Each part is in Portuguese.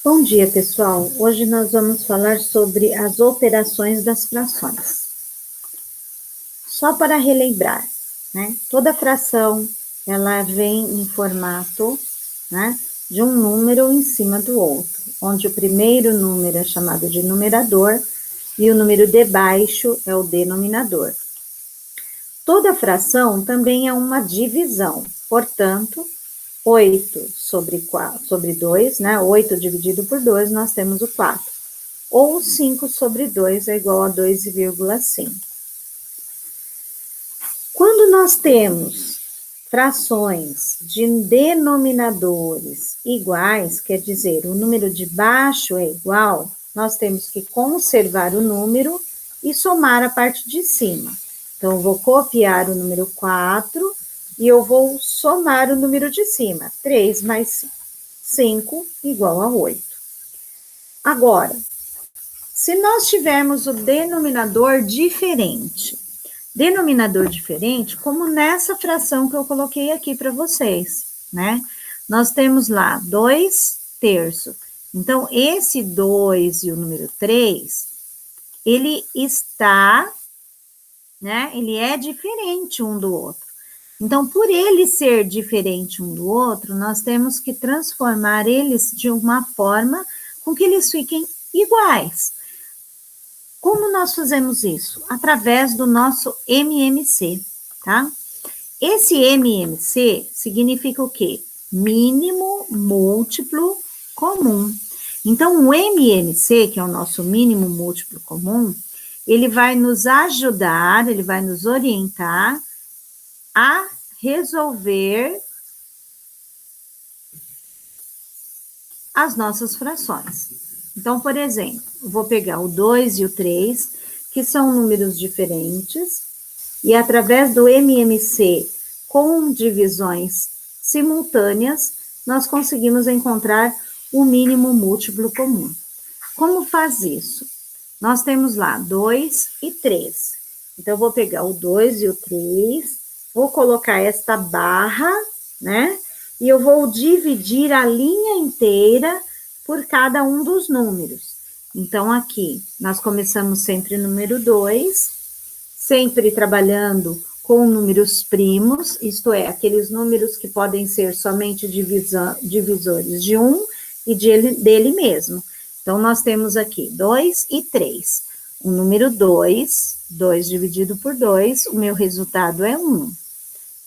Bom dia, pessoal. Hoje nós vamos falar sobre as operações das frações. Só para relembrar, né? Toda fração, ela vem em formato, né, de um número em cima do outro, onde o primeiro número é chamado de numerador e o número de baixo é o denominador. Toda fração também é uma divisão, portanto, 8 sobre 2, né? 8 dividido por 2, nós temos o 4. Ou 5 sobre 2 é igual a 2,5. Quando nós temos frações de denominadores iguais, quer dizer, o número de baixo é igual, nós temos que conservar o número e somar a parte de cima. Então, eu vou copiar o número 4 e eu vou somar o número de cima. 3 mais 5 igual a 8. Agora, se nós tivermos o denominador diferente, como nessa fração que eu coloquei aqui para vocês, né? Nós temos lá 2 terços. Então, esse 2 e o número 3, ele está, né? Ele é diferente um do outro. Então, por ele ser diferente um do outro, nós temos que transformar eles de uma forma com que eles fiquem iguais. Como nós fazemos isso? Através do nosso MMC, tá? Esse MMC significa o quê? Mínimo múltiplo comum. Então, o MMC, que é o nosso mínimo múltiplo comum, ele vai nos ajudar, ele vai nos orientar a resolver as nossas frações. Então, por exemplo, eu vou pegar o 2 e o 3, que são números diferentes, e através do MMC, com divisões simultâneas, nós conseguimos encontrar o mínimo múltiplo comum. Como faz isso? Nós temos lá 2 e 3. Então, eu vou pegar o 2 e o 3, vou colocar esta barra, né? E eu vou dividir a linha inteira por cada um dos números. Então, aqui, nós começamos sempre no número 2, sempre trabalhando com números primos, isto é, aqueles números que podem ser somente divisores de 1 e dele mesmo. Então, nós temos aqui 2 e 3. O número 2, 2 dividido por 2, o meu resultado é 1.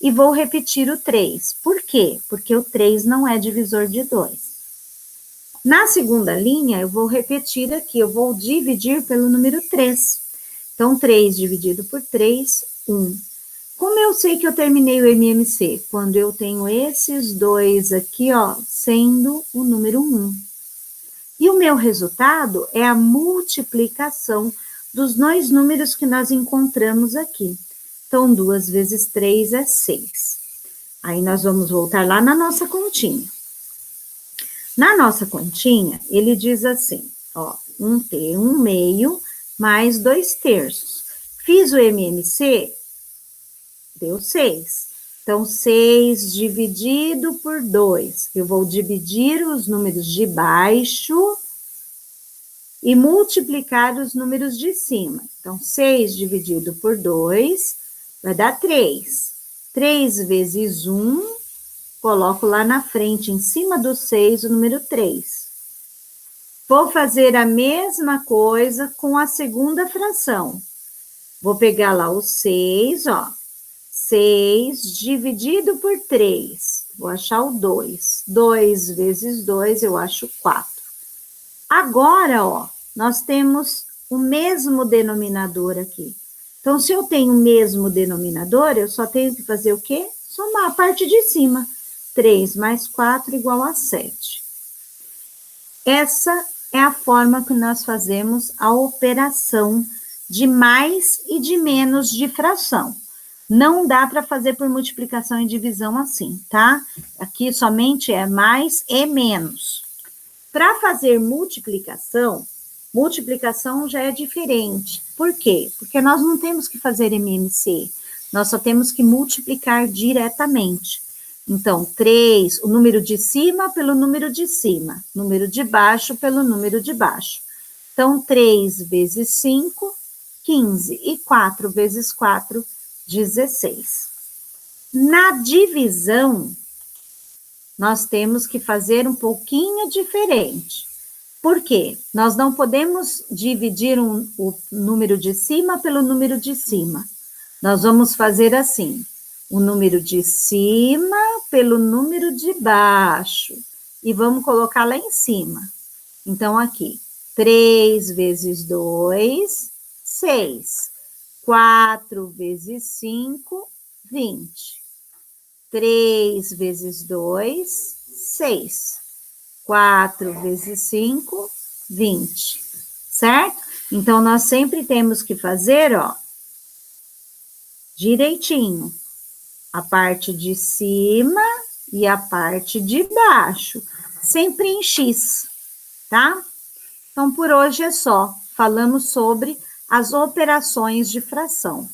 E vou repetir o 3. Por quê? Porque o 3 não é divisor de 2. Na segunda linha, eu vou repetir aqui, eu vou dividir pelo número 3. Então, 3 dividido por 3, 1. Como eu sei que eu terminei o MMC? Quando eu tenho esses dois aqui, ó, sendo o número 1. E o meu resultado é a multiplicação dos dois números que nós encontramos aqui. Então, 2 vezes 3 é 6. Aí, nós vamos voltar lá na nossa continha. Na nossa continha, ele diz assim, ó, 1 meio mais 2 terços. Fiz o MMC, deu 6. Então, 6 dividido por 2. Eu vou dividir os números de baixo e multiplicar os números de cima. Então, 6 dividido por 2 vai dar 3. 3 vezes 1, coloco lá na frente, em cima do 6, o número 3. Vou fazer a mesma coisa com a segunda fração. Vou pegar lá o 6, ó. 6 dividido por 3. Vou achar o 2. 2 vezes 2, eu acho 4. Agora, ó, nós temos o mesmo denominador aqui. Então, se eu tenho o mesmo denominador, eu só tenho que fazer o quê? Somar a parte de cima. 3 mais 4 igual a 7. Essa é a forma que nós fazemos a operação de mais e de menos de fração. Não dá para fazer por multiplicação e divisão assim, tá? Aqui somente é mais e menos. Para fazer multiplicação já é diferente. Por quê? Porque nós não temos que fazer MMC, nós só temos que multiplicar diretamente. Então, 3, o número de cima pelo número de cima, número de baixo pelo número de baixo. Então, 3 vezes 5, 15, e 4 vezes 4, 16. Na divisão, nós temos que fazer um pouquinho diferente. Por quê? Nós não podemos dividir o número de cima pelo número de cima. Nós vamos fazer assim, o número de cima pelo número de baixo. E vamos colocar lá em cima. Então, aqui, 3 vezes 2, 6. 4 vezes 5, 20. 3 vezes 2, 6. 4 vezes 5, 20. Certo? Então, nós sempre temos que fazer, ó, direitinho. A parte de cima e a parte de baixo. Sempre em X, tá? Então, por hoje é só. Falamos sobre as operações de fração.